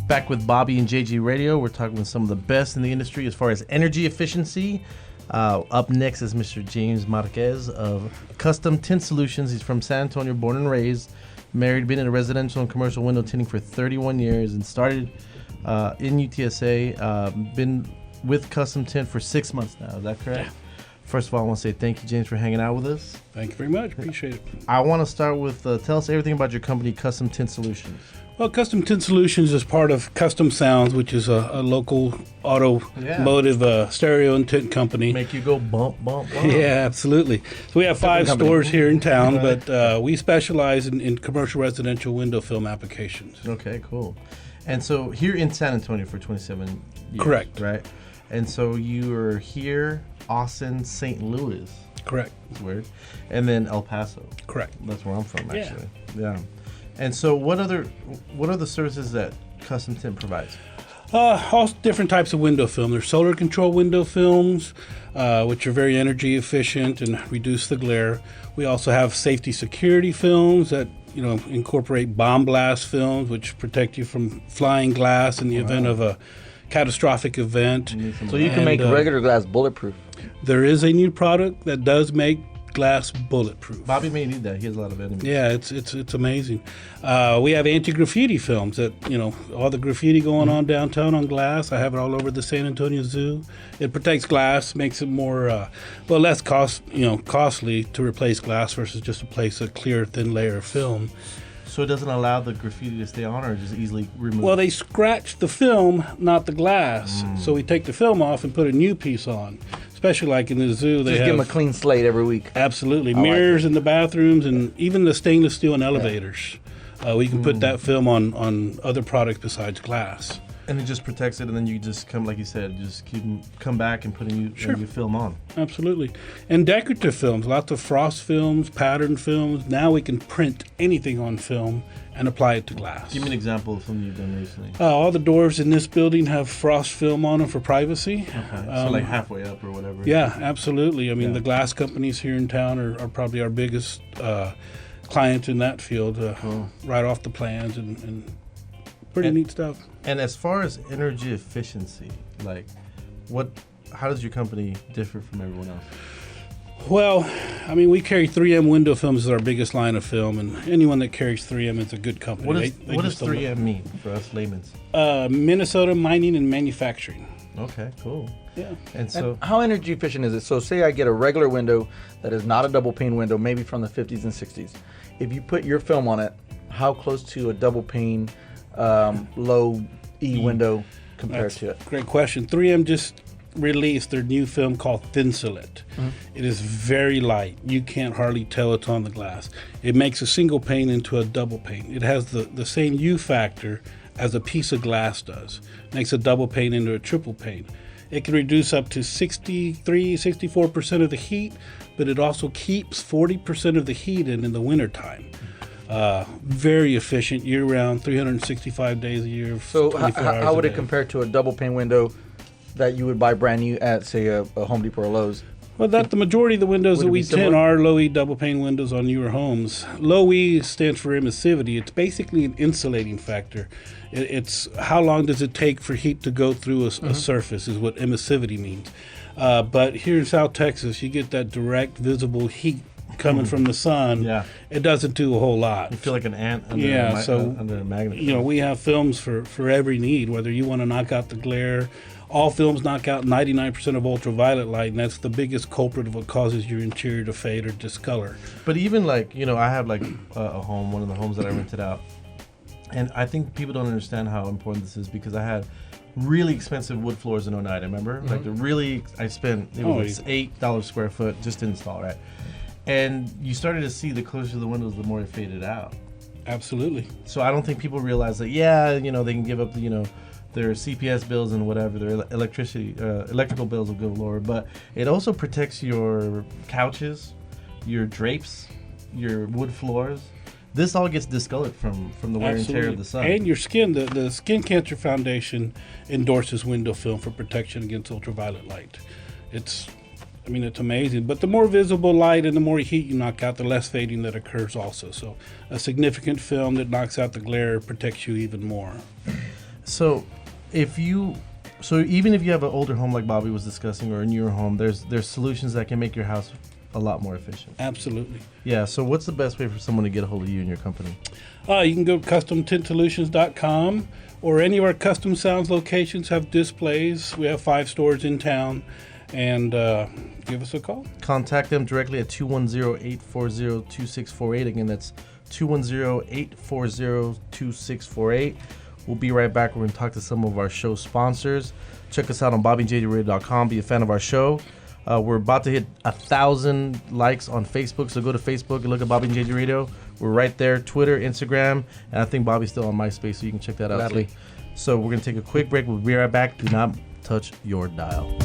Back with Bobby and JG Radio. We're talking with some of the best in the industry as far as energy efficiency. Up next is Mr. James Marquez of Custom Tint Solutions. He's from San Antonio, born and raised. Married, been in a residential and commercial window tinting for 31 years and started in UTSA. Been with Custom Tint for 6 months now. Is that correct? Yeah. First of all, I want to say thank you, James, for hanging out with us. Thank you very much. Appreciate it. I want to start with tell us everything about your company, Custom Tint Solutions. Well, Custom Tint Solutions is part of Custom Sounds, which is a local automotive stereo and tint company. Make you go bump, bump, bump. Yeah, absolutely. So we have 5 stores here in town, but we specialize in commercial residential window film applications. Okay, cool. And so here in San Antonio for 27 years. Correct. Right? And so you are here, Austin, St. Louis. Correct. That's weird. And then El Paso. Correct. That's where I'm from, actually. Yeah. And so what are the services that Custom Tint provides? All different types of window film. There's solar control window films, which are very energy efficient and reduce the glare. We also have safety security films that incorporate bomb blast films, which protect you from flying glass in the event of a catastrophic event. So you can make regular glass bulletproof. There is a new product that does make glass bulletproof. Bobby may need that. He has a lot of enemies. Yeah, it's amazing. We have anti-graffiti films that, all the graffiti going on downtown on glass. I have it all over the San Antonio Zoo. It protects glass, makes it more, less costly to replace glass versus just replace a clear, thin layer of film. So it doesn't allow the graffiti to stay on, or just easily remove? Well, they scratch the film, not the glass. So we take the film off and put a new piece on. Especially like in the zoo, they just have give them a clean slate every week. Absolutely, mirrors in the bathrooms, and even the stainless steel in elevators. We can put that film on other products besides glass. And it just protects it, and then you just come, like you said, just come back and put a new film on. Absolutely. And decorative films, lots of frost films, pattern films. Now we can print anything on film and apply it to glass. Give me an example of something you've done recently. All the doors in this building have frost film on them for privacy. Okay, so like halfway up or whatever. Yeah, absolutely. I mean, the glass companies here in town are probably our biggest client in that field, right off the plans and pretty neat stuff. And as far as energy efficiency, how does your company differ from everyone else? Well, I mean, we carry 3M window films as our biggest line of film, and anyone that carries 3M is a good company. What does 3M mean for us laymen's? Minnesota Mining and Manufacturing. Okay, cool. Yeah. And how energy efficient is it? So say I get a regular window that is not a double pane window, maybe from the 50s and 60s. If you put your film on it, how close to a double pane low E window compared to it? Great question. 3M just released their new film called Thinsulate. It is very light. You can't hardly tell it's on the glass. It makes a single pane into a double pane. It has the same U factor as a piece of glass does. Makes a double pane into a triple pane. It can reduce up to 64% of the heat, but it also keeps 40% of the heat in the wintertime. Very efficient year-round, 365 days a year. So how would it compare to a double pane window that you would buy brand new at, say, a Home Depot or Lowe's? Well, the majority of the windows that we tint are low E double pane windows on newer homes. Low E stands for emissivity. It's basically an insulating factor. It's how long does it take for heat to go through a surface is what emissivity means. But here in South Texas, you get that direct visible heat coming from the sun. Yeah. It doesn't do a whole lot. You feel like an ant under a magnet. We have films for every need, whether you want to knock out the glare. All films knock out 99% of ultraviolet light, and that's the biggest culprit of what causes your interior to fade or discolor. But even I have a home, one of the homes that I rented out, and I think people don't understand how important this is because I had really expensive wood floors in 09, remember? I spent, it was $8 square foot just to install, right? And you started to see the closer to the windows, the more it faded out. Absolutely. So I don't think people realize that, they can give up, their CPS bills and whatever, their electrical bills will go lower. But it also protects your couches, your drapes, your wood floors. This all gets discolored from the wear and tear of the sun. And your skin. The Skin Cancer Foundation endorses window film for protection against ultraviolet light. It's amazing. But the more visible light and the more heat you knock out, the less fading that occurs also. So a significant film that knocks out the glare protects you even more. So, even if you have an older home like Bobby was discussing, or a newer home, there's solutions that can make your house a lot more efficient. Absolutely. Yeah. So, what's the best way for someone to get a hold of you and your company? You can go to CustomTintSolutions.com, or any of our Custom Sounds locations have displays. We have 5 stores in town, and give us a call. Contact them directly at 210-840-2648. Again, that's 210-840-2648. We'll be right back. We're going to talk to some of our show sponsors. Check us out on BobbyJDRadio.com. Be a fan of our show. We're about to hit 1,000 likes on Facebook, so go to Facebook and look at Bobby and JD Radio. We're right there. Twitter, Instagram, and I think Bobby's still on MySpace, so you can check that out too. So we're going to take a quick break. We'll be right back. Do not touch your dial.